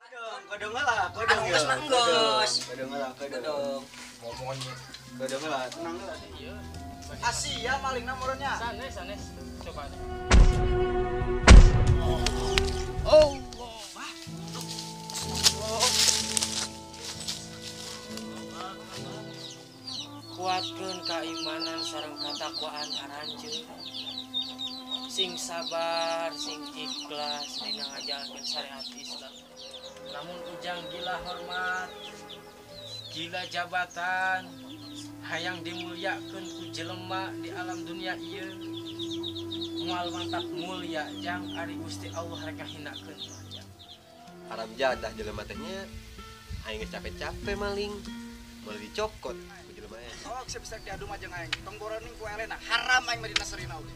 Kodong lah, kodong ya. Kodong lah, kodong. Ngomongnya. Kodong lah, tenang lah. Iya. Asia maling nomornya. Sanes. Coba. Oh. Kuatkeun keimanan sareng katakwaan aranjeun. Sing sabar, sing ikhlas dina ngajalankeun syariat Islam. Namun ujang gila hormat, gila jabatan, hayang dimuliakeun ku jelema di alam dunia ieu. Moal mantap mulia jang ari Gusti Allah rek kahinakeun jang. Haram jadah jelema teh nya. Aing geus capek-capek maling. Malah dicokot ku jelema. Oh, bisa diadu mah jeung aing. Tong goroning ku elena haram aing mah dina sarina oge.